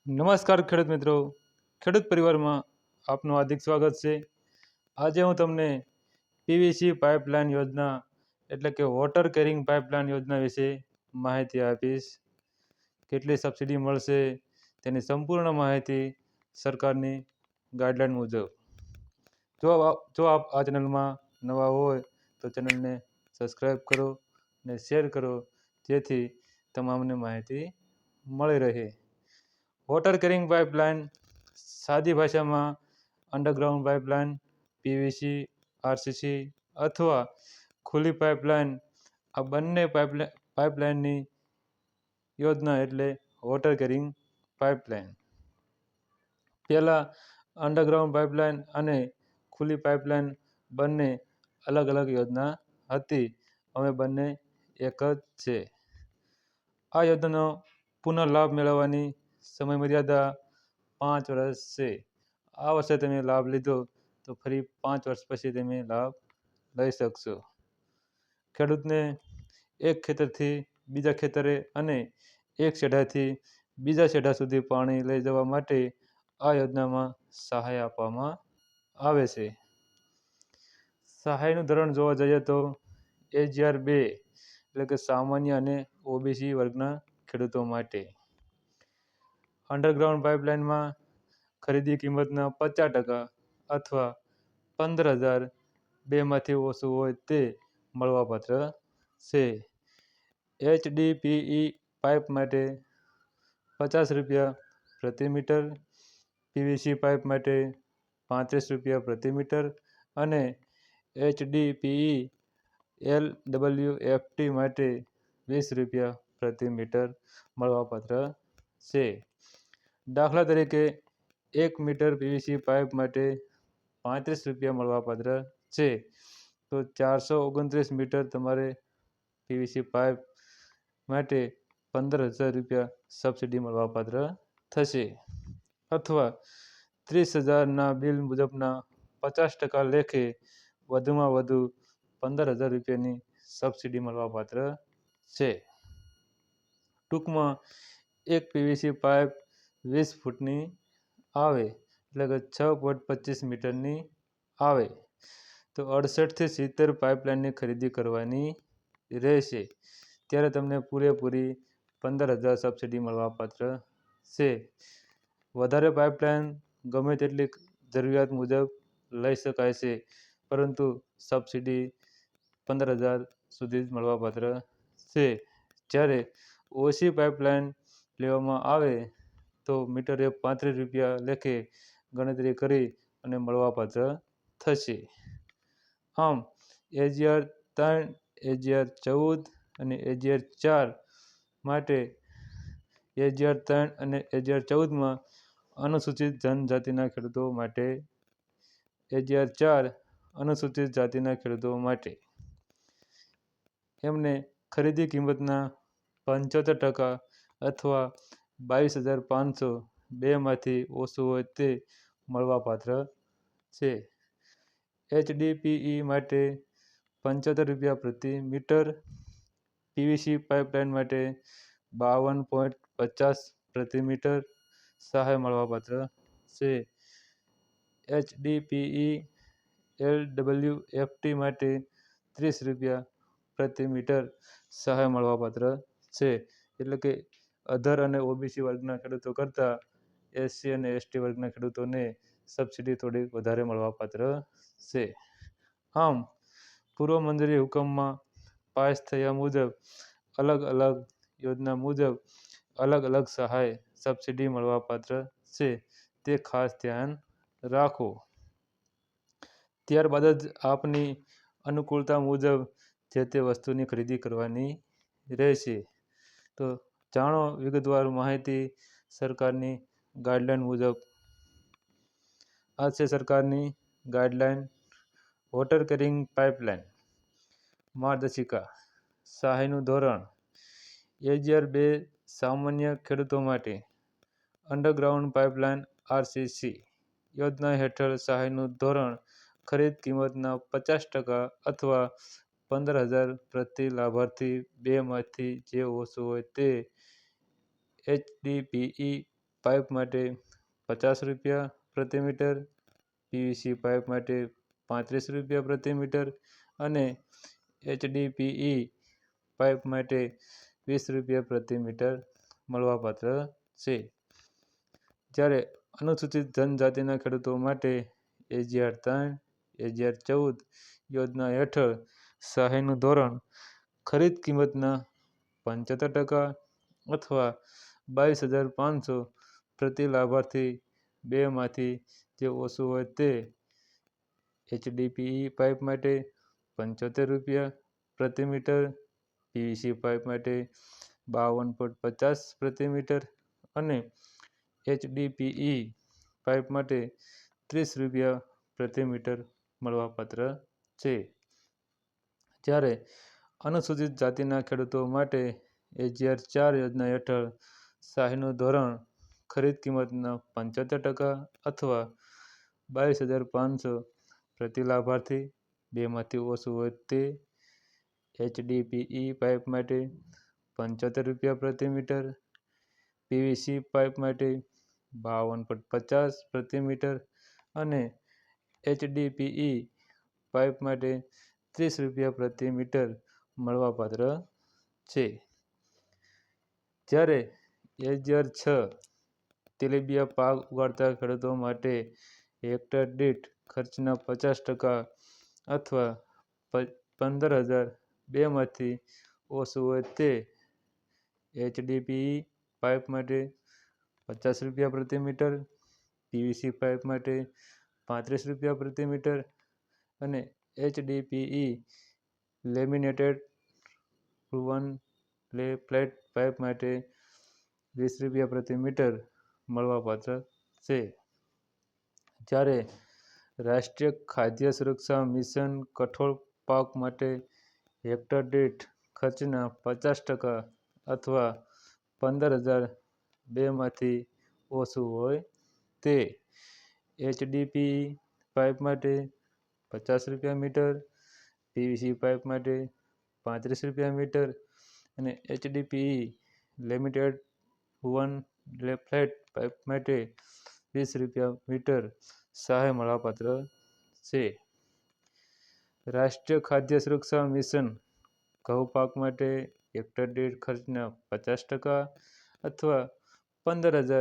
નમસ્કાર ખેડૂત મિત્રો, ખેડૂત પરિવારમાં આપનું હાર્દિક સ્વાગત છે. આજે હું તમને પીવીસી પાઇપલાઇન યોજના એટલે કે વોટર કેરિંગ પાઇપલાઇન યોજના વિશે માહિતી આપીશ. કેટલી સબસિડી મળશે તેની સંપૂર્ણ માહિતી સરકારની ગાઈડલાઇન મુજબ. જો આપ આ ચેનલમાં નવા હોય તો ચેનલને સબસ્ક્રાઈબ કરો અને શેર કરો, જેથી તમામને માહિતી મળી રહે. વોટર કેરિંગ પાઇપલાઇન સાદી ભાષામાં અંડરગ્રાઉન્ડ પાઇપલાઇન, પીવીસી, આરસીસી અથવા ખુલ્લી પાઇપલાઇન, આ બંને પાઇપલાઇનની યોજના એટલે વોટર કેરિંગ પાઇપલાઇન. પહેલાં અંડરગ્રાઉન્ડ પાઇપલાઇન અને ખુલ્લી પાઇપલાઇન બંને અલગ અલગ યોજના હતી. હવે બંને એક જ છે. આ યોજનાનો પુનઃલાભ મેળવવાની સમય મર્યાદા 5 વર્ષ છે. આ વર્ષે તમે લાભ લીધો તો ફરી 5 વર્ષ પછી તમે લાભ લઈ શકશો. ખેડૂતને એક ખેતરથી બીજા ખેતરે અને એક છેડાથી બીજા છેડા સુધી પાણી લઈ જવા માટે આ યોજનામાં સહાય આપવામાં આવે છે. સહાયનું ધોરણ જોવા જઈએ તો AGR 2 એટલે કે સામાન્ય અને ઓબીસી વર્ગના ખેડૂતો માટે. અંડરગ્રાઉન્ડ પાઇપલાઇનમાં ખરીદી કિંમતના 50% અથવા 15,000 બેમાંથી ઓછું હોય તે મળવાપાત્ર છે. HDPE પાઇપ માટે ₹50 પ્રતિ મીટર, પીવીસી પાઇપ માટે ₹35 પ્રતિ મીટર અને HDPE LWFT માટે ₹20 પ્રતિ મીટર મળવાપાત્ર છે. દાખલા તરીકે 1 મીટર પીવીસી પાઇપ માટે ₹35 મળવાપાત્ર છે, તો 429 મીટર તમારે પીવીસી પાઇપ માટે ₹15,000 સબસિડી મળવાપાત્ર થશે. અથવા 30,000ના બિલ મુજબના 50% લેખે વધુમાં વધુ ₹15,000ની સબસિડી મળવાપાત્ર છે. ટૂંકમાં એક પીવીસી પાઇપ 20 ફૂટની આવે એટલે કે 6.25 મીટરની આવે તો 68 થી 70 પાઇપલાઇનની ખરીદી કરવાની રહેશે. ત્યારે તમને પૂરેપૂરી 15,000 સબસિડી મળવાપાત્ર છે. વધારે પાઇપલાઇન ગમે તેટલી જરૂરિયાત મુજબ લઈ શકાય છે, પરંતુ સબસિડી 15,000 સુધી જ મળવાપાત્ર છે. જ્યારે ઓછી પાઇપલાઇન લેવામાં આવે તો મીટરે ₹35 લેખે ગણતરી કરી અને મળવાપાત્ર થશે. આમ AGR 3, AGR 14 અને AGR 4 માટે AGR 3 અને AGR 14માં અનુસૂચિત જનજાતિના ખેડૂતો માટે, AGR 4 અનુસૂચિત જાતિના ખેડૂતો માટે. એમને ખરીદી કિંમતના 75% અથવા 22,500 બેમાંથી ઓછું હોય તે મળવાપાત્ર છે. HDPE માટે ₹75 પ્રતિ મીટર, પીવીસી પાઇપલાઇન માટે 52.50 પ્રતિ મીટર સહાય મળવાપાત્ર છે. HDPE LWFT માટે ₹30 પ્રતિ મીટર સહાય મળવાપાત્ર છે. એટલે કે અધર અને ઓબીસી વર્ગના ખેડૂતો કરતાં SC અને ST વર્ગના ખેડૂતોને સબસિડી થોડી વધારે મળવાપાત્ર છે. આમ પૂર્વ મંજૂરી હુકમમાં પાસ થયા મુજબ અલગ અલગ યોજના મુજબ અલગ અલગ સહાય સબસિડી મળવાપાત્ર છે, તે ખાસ ધ્યાન રાખો. ત્યારબાદ જ આપની અનુકૂળતા મુજબ જે તે વસ્તુની ખરીદી કરવાની રહેશે. તો જાણો વિગતવાર માહિતી સરકારની ગાઈડલાઇન મુજબ. આ છે સરકારની ગાઈડલાઇન. વોટર કેરિંગ પાઇપલાઇન માર્ગદર્શિકા. સહાયનું ધોરણ. AGR 2 સામાન્ય ખેડૂતો માટે. અંડરગ્રાઉન્ડ પાઇપલાઇન આરસીસી યોજના હેઠળ સહાયનું ધોરણ ખરીદ કિંમતના 50% અથવા 15,000 પ્રતિ લાભાર્થી બેમાંથી જે ઓછું હોય તે. HDPE પાઇપ માટે 50 રૂપિયા પ્રતિ મીટર, પીવીસી પાઇપ માટે 35 રૂપિયા પ્રતિ મીટર અને HDPE પાઇપ માટે 20 રૂપિયા પ્રતિ મીટર મળવાપાત્ર છે. જ્યારે અનુસૂચિત જનજાતિના ખેડૂતો માટે AGR 3, AGR 14 યોજના હેઠળ સહાયનું ધોરણ ખરીદ કિંમતના 75% અથવા 22,500 પ્રતિ લાભાર્થી બેમાંથી જે ઓછું હોય તે HDPE પાઇપ માટે 75 રૂપિયા પ્રતિ મીટર, પીવીસી પાઇપ માટે 52.50 પ્રતિ મીટર અને HDPE પાઇપ માટે 30 રૂપિયા પ્રતિ મીટર મળવાપાત્ર છે. જ્યારે અનુસૂચિત જાતિના ખેડૂતો માટે AGR 4 યોજના હેઠળ સહાયનું ધોરણ ખરીદ કિંમતના 75% અથવા 22,500 પ્રતિ લાભાર્થી બેમાંથી ઓછું હોય તે HDPE પાઇપ માટે 75 રૂપિયા પ્રતિ મીટર, પીવીસી પાઇપ માટે 52.50 પ્રતિ મીટર અને HDPE પાઇપ માટે 30 રૂપિયા પ્રતિ મીટર મળવાપાત્ર છે. જ્યારે AGR 6 તેલીબિયાં પાક ઉગાડતા ખેડૂતો માટે હેક્ટર દીઠ ખર્ચના 50% અથવા 15,000 બેમાંથી ઓછું હોય તે HDPE પાઇપ માટે 50 રૂપિયા પ્રતિ મીટર, પીવીસી પાઇપ માટે 35 રૂપિયા પ્રતિ મીટર અને HDPE laminated woven flat pipe માટે 20 રૂપિયા પ્રતિ મીટર મળવાપાત્ર છે. જ્યારે રાષ્ટ્રીય ખાદ્ય સુરક્ષા મિશન કઠોળ પાક માટે હેક્ટર દીઠ ખર્ચના 50% અથવા 15,000 બેમાંથી ઓછું હોય તે HDPE પાઇપ માટે 50 રૂપિયા મીટર, પીવીસી પાઇપ માટે 35 રૂપિયા મીટર અને HDPE laminated woven flat pipe માટે 20 રૂપિયા મીટર સહાય મળવાપાત્ર છે. રાષ્ટ્રીય ખાદ્ય સુરક્ષા મિશન ઘઉં પાક માટે હેક્ટર દીઠ ખર્ચના 50% અથવા 15,000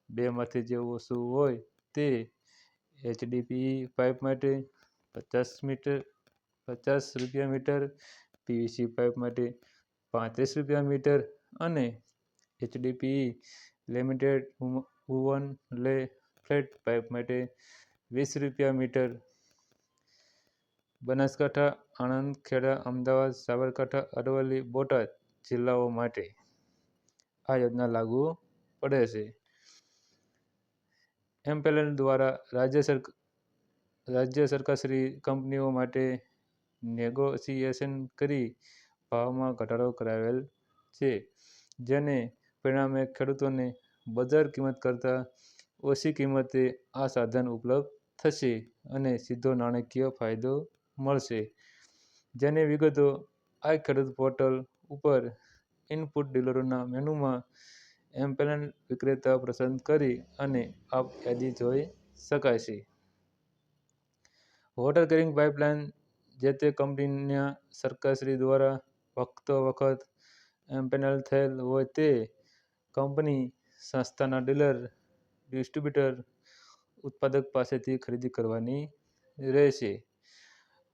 બેમાંથી જે ઓછું હોય તે HDPE પાઇપ માટે 50 રૂપિયા મીટર, પીવીસી પાઇપ માટે 35 રૂપિયા મીટર અને HDPE laminated woven flat pipe માટે 20 રૂપિયા મીટર બનાસકાંઠા, આણંદ, ખેડા, અમદાવાદ, સાબરકાંઠા, અરવલ્લી, બોટાદ જિલ્લાઓ માટે આ યોજના લાગુ પડે છે. MPLN દ્વારા રાજ્ય સરકારશ્રી કંપનીઓ માટે નેગોશિએશન કરી ભાવમાં ઘટાડો કરાવેલ છે. જેને પરિણામે ખેડૂતોને બજાર કિંમત કરતાં ઓછી કિંમતે આ સાધન ઉપલબ્ધ થશે અને સીધો નાણાકીય ફાયદો મળશે. જેની વિગતો આ ખેડૂત પોર્ટલ ઉપર ઇનપુટ ડીલરોના મેનુમાં MPLN વિક્રેતા પસંદ કરી અને આપ યાદી જોઈ શકાય છે. વોટર કેરિંગ પાઇપલાઇન જે તે કંપનીના સરકારશ્રી દ્વારા વખતોવખત એમ્પેનલ થયેલ હોય તે કંપની, સંસ્થાના ડીલર, ડિસ્ટ્રીબ્યુટર, ઉત્પાદક પાસેથી ખરીદી કરવાની રહેશે.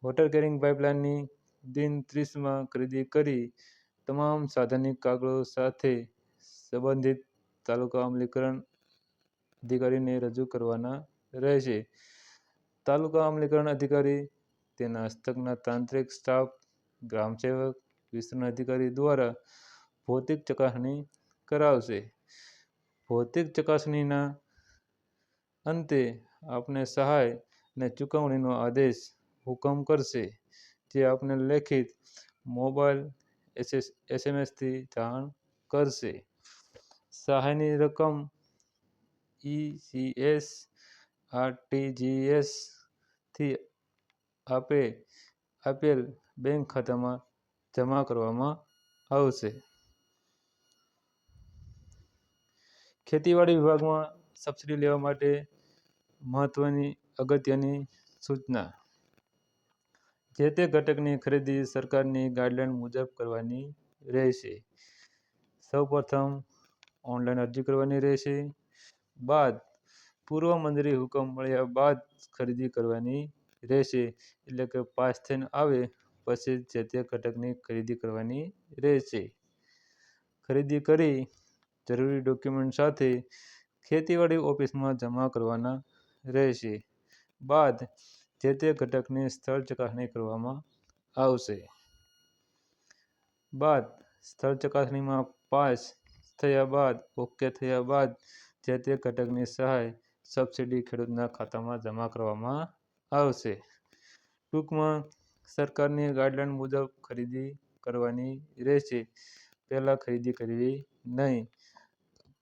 વોટર કેરિંગ પાઇપલાઇનની દિન 30માં ખરીદી કરી તમામ સાધનની કાગળો સાથે સંબંધિત તાલુકા અમલીકરણ અધિકારીને રજૂ કરવાના રહેશે. તાલુકા અમલીકરણ અધિકારી, તેના હસ્તકના તાંત્રિક સ્ટાફ, ગ્રામસેવક, વિસ્તરણ અધિકારી દ્વારા ભૌતિક ચકાસણી કરાવશે. ભૌતિક ચકાસણીના અંતે આપને સહાય અને ચૂકવણીનો આદેશ હુકમ કરશે, જે આપને લેખિત, મોબાઈલ, SMS થી જાણ કરશે. સહાયની રકમ ECS, RTGS થી આપેલ બેંક ખાતામાં જમા કરવામાં આવશે. ખેતીવાડી વિભાગમાં સબસિડી લેવા માટે મહત્વની અગત્યની સૂચના. જે તે ઘટકની ખરીદી સરકારની ગાઈડલાઈન મુજબ કરવાની રહેશે. સૌપ્રથમ ઓનલાઈન અરજી કરવાની રહેશે. બાદ પૂર્વ મંજૂરી હુકમ મળ્યા બાદ ખરીદી કરવાની રહેશે. એટલે કે પાસ થઈને આવે પછી જે તે ઘટકની ખરીદી કરવાની રહેશે. ખરીદી કરી જરૂરી ડોક્યુમેન્ટ સાથે ખેતીવાડી ઓફિસમાં જમા કરવાના રહેશે. બાદ જે તે ઘટકની સ્થળ ચકાસણી કરવામાં આવશે. બાદ સ્થળ ચકાસણીમાં પાસ થયા બાદ ઓકે થયા બાદ જે તે ઘટકની સહાય સબસિડી ખેડૂતના ખાતામાં જમા કરવામાં આવશે. ટૂંકમાં સરકારની ગાઈડલાઈન મુજબ ખરીદી કરવાની રહેશે. પહેલાં ખરીદી કરવી નહીં.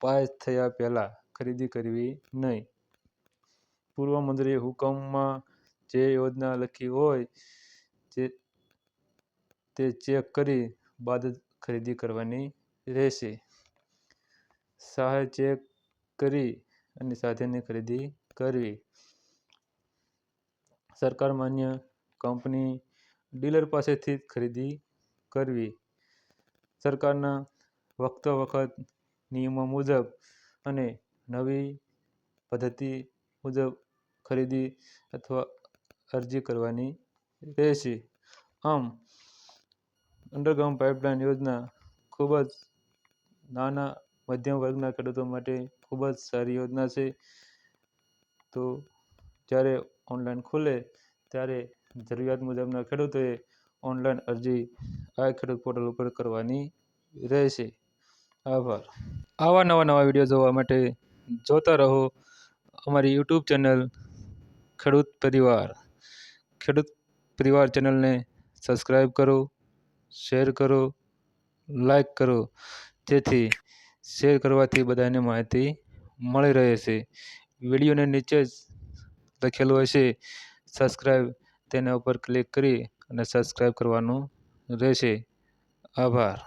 પાસ થયા પહેલાં ખરીદી કરવી નહીં. પૂર્વ મંજૂરી હુકમમાં જે યોજના લખી હોય તે ચેક કરી બાદ જ ખરીદી કરવાની રહેશે. સહાય ચેક કરી અને સાધનની ખરીદી કરવી. સરકાર માન્ય કંપની ડીલર પાસેથી ખરીદી કરવી. સરકારના વખતો-વખત નિયમો મુજબ અને નવી પદ્ધતિ મુજબ ખરીદી અથવા અરજી કરવાની રહેશે. આમ અંડરગ્રાઉન્ડ પાઇપલાઇન યોજના ખૂબ જ નાના મધ્યમ વર્ગના ખેડૂતો માટે ખૂબ જ સારી યોજના છે. તો જ્યારે ઓનલાઈન ખુલે ત્યારે જરૂરિયાત મુજબના ખેડૂતોએ ઓનલાઈન અરજી આ ખેડૂત પોર્ટલ ઉપર કરવાની રહેશે. આભાર. આવા નવા વિડીયો જોવા માટે જોતા રહો અમારી યુટ્યુબ ચેનલ ખેડૂત પરિવાર. ખેડૂત પરિવાર ચેનલને સબસ્ક્રાઈબ કરો, શેર કરો, લાઈક કરો. જેથી શેર કરવાથી બધાને માહિતી મળી રહે છે. વિડીયોને નીચે જ લખેલું હશે સબસ્ક્રાઈબ, તેના ઉપર ક્લિક કરી અને સબસ્ક્રાઈબ કરવાનું રહેશે. આભાર.